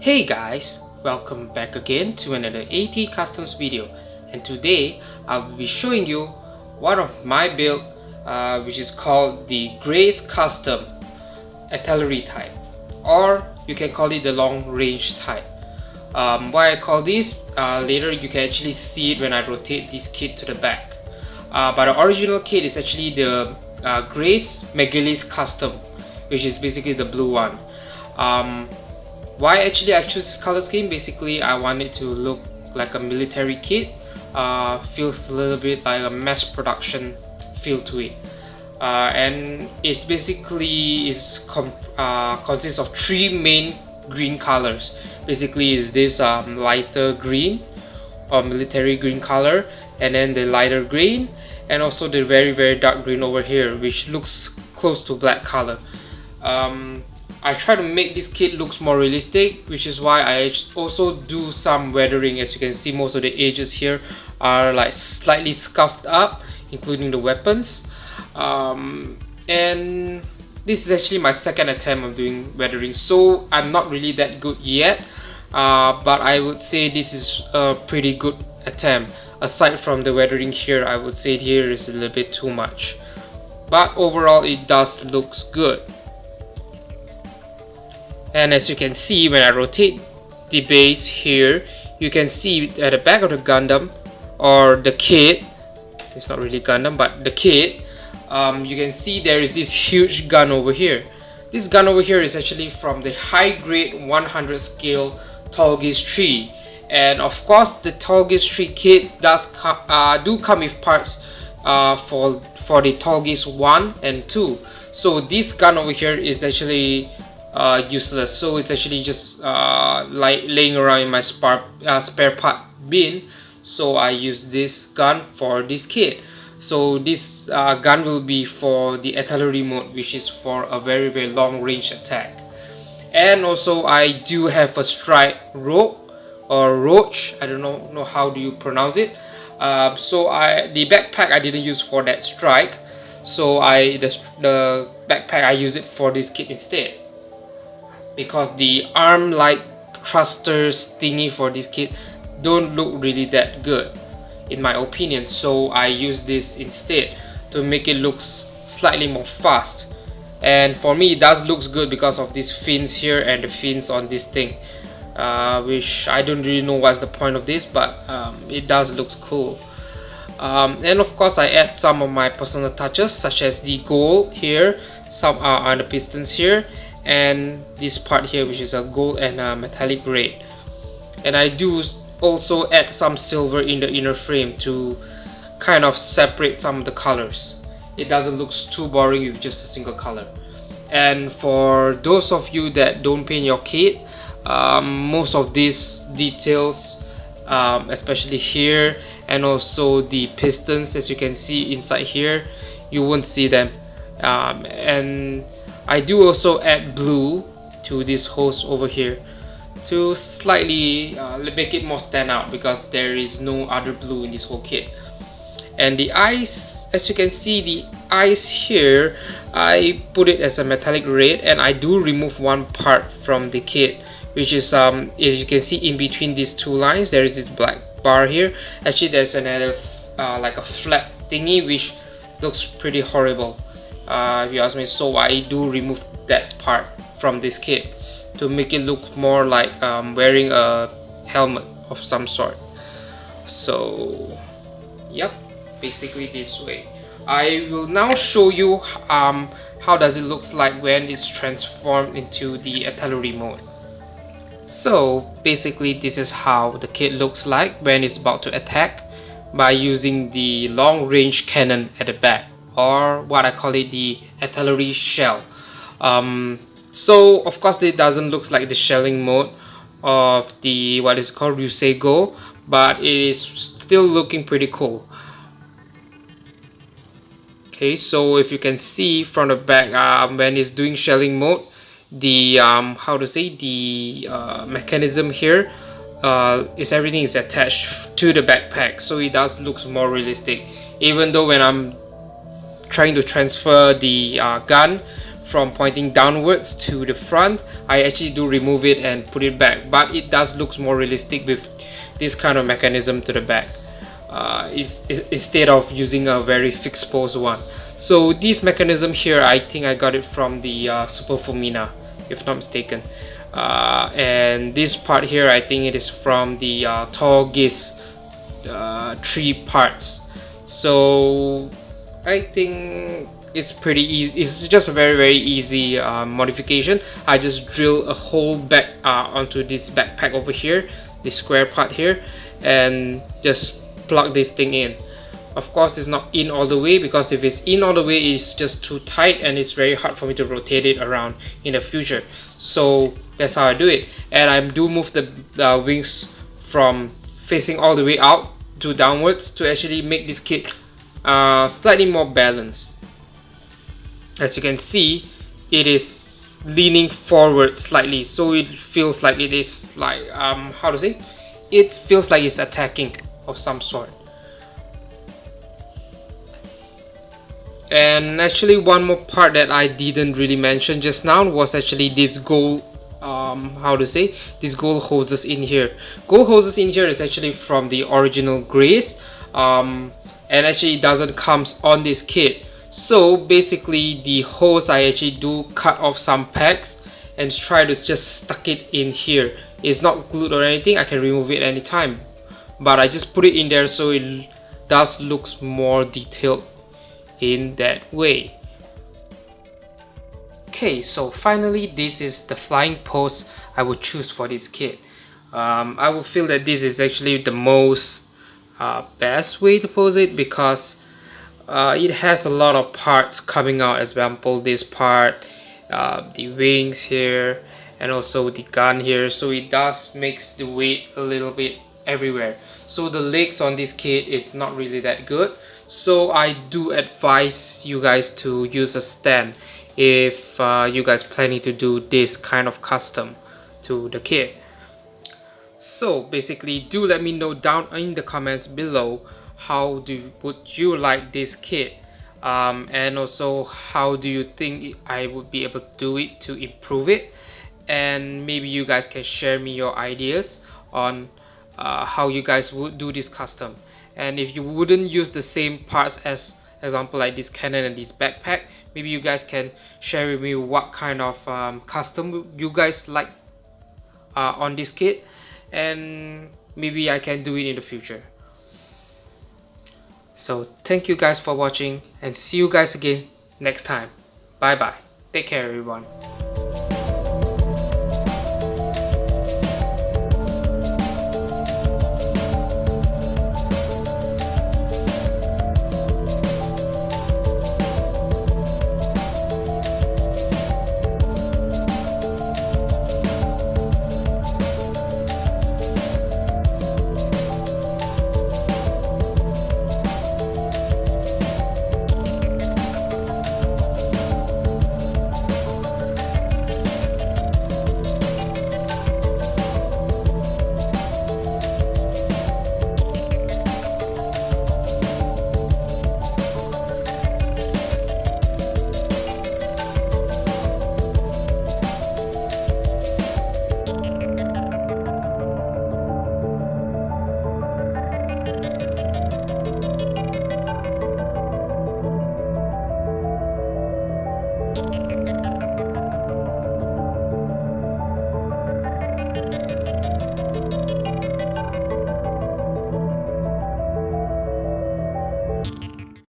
Hey guys, welcome back again to another AT Customs video, and today I'll be showing you one of my build which is called the Graze Custom Artillery type, or you can call it the long range type. Why I call this, later you can actually see it when I rotate this kit to the back. But the original kit is actually the Graze Mcgillis Custom, which is basically the blue one. Why actually I choose this color scheme? Basically I want it to look like a military kit. Feels a little bit like a mass production feel to it, and it's basically consists of three main green colors. Basically is this lighter green or military green color, and then the lighter green, and also the very dark green over here, which looks close to black color. I try to make this kit looks more realistic, which is why I also do some weathering. As you can see, most of the edges here are like slightly scuffed up, including the weapons. And this is actually my second attempt of doing weathering, so I'm not really that good yet, but I would say this is a pretty good attempt. Aside from the weathering here, I would say here is a little bit too much, but overall it does looks good. And as you can see, when I rotate the base here, you can see at the back of the Gundam, or the kit, it's not really Gundam but the kit, you can see there is this huge gun over here. This gun over here is actually from the high grade 100 scale tall gauge 3, and of course the tall gauge 3 kit does come with parts for the tall gauge 1 and 2. So this gun over here is actually useless, so it's actually just like laying around in my spare part bin, so I use this gun for this kit. So this gun will be for the artillery mode, which is for a very long range attack. And also I do have a strike rope or roach, I don't know how do you pronounce it. So the backpack I didn't use for that strike, so the backpack I use it for this kit instead, because the arm like thrusters thingy for this kit don't look really that good in my opinion, so I use this instead to make it look slightly more fast. And for me it does looks good because of these fins here and the fins on this thing, which I don't really know what's the point of this, but it does looks cool. And of course I add some of my personal touches, such as the gold here, some on the pistons here, and this part here, which is a gold and a metallic red. And I do also add some silver in the inner frame to kind of separate some of the colors. It doesn't look too boring with just a single color. And for those of you that don't paint your kit, most of these details, especially here and also the pistons, as you can see inside here, you won't see them. And I do also add blue to this hose over here to slightly make it more stand out, because there is no other blue in this whole kit. And the eyes, as you can see, the eyes here, I put it as a metallic red, and I do remove one part from the kit, which is if you can see in between these two lines there is this black bar here. Actually there's another like a flap thingy which looks pretty horrible, if you ask me, so I do remove that part from this kit to make it look more like wearing a helmet of some sort. So yep, basically this way. I will now show you how does it looks like when it's transformed into the artillery mode. So basically this is how the kit looks like when it's about to attack, by using the long range cannon at the back, or what I call it, the artillery shell. So of course it doesn't look like the shelling mode of the what is called Rusego, but it is still looking pretty cool. Okay, so if you can see from the back, when it's doing shelling mode, the how to say, the mechanism here is everything is attached to the backpack, so it does looks more realistic. Even though when I'm trying to transfer the gun from pointing downwards to the front, I actually do remove it and put it back, but it does look more realistic with this kind of mechanism to the back, instead of using a very fixed pose one. So this mechanism here, I think I got it from the Super Fumina, if not mistaken. And this part here, I think it is from the Tall Gaze 3 parts. So I think it's pretty easy. It's just a very easy modification. I just drill a hole back onto this backpack over here, this square part here, and just plug this thing in. Of course, it's not in all the way, because if it's in all the way, it's just too tight and it's very hard for me to rotate it around in the future. So that's how I do it. And I do move the wings from facing all the way out to downwards to actually make this kit slightly more balanced. As you can see, it is leaning forward slightly, so it feels like it is like how to say, it feels like it's attacking of some sort. And actually, one more part that I didn't really mention just now was actually this gold how to say, these gold hoses in here. Gold hoses in here is actually from the original Graze, and actually it doesn't comes on this kit. So basically, the hose, I actually do cut off some packs and try to just stuck it in here. It's not glued or anything, I can remove it anytime, but I just put it in there so it does looks more detailed in that way. Okay, so finally, this is the flying pose I would choose for this kit. I would feel that this is actually the most best way to pose it, because it has a lot of parts coming out. As example, this part, the wings here, and also the gun here, so it does makes the weight a little bit everywhere. So the legs on this kit is not really that good, so I do advise you guys to use a stand if you guys planning to do this kind of custom to the kit. So basically, do let me know down in the comments below how would you like this kit, and also how do you think I would be able to do it to improve it, and maybe you guys can share me your ideas on how you guys would do this custom. And if you wouldn't use the same parts as example like this cannon and this backpack, maybe you guys can share with me what kind of custom you guys like on this kit, and maybe I can do it in the future. So thank you guys for watching, and see you guys again next time. Bye bye. Take care, everyone.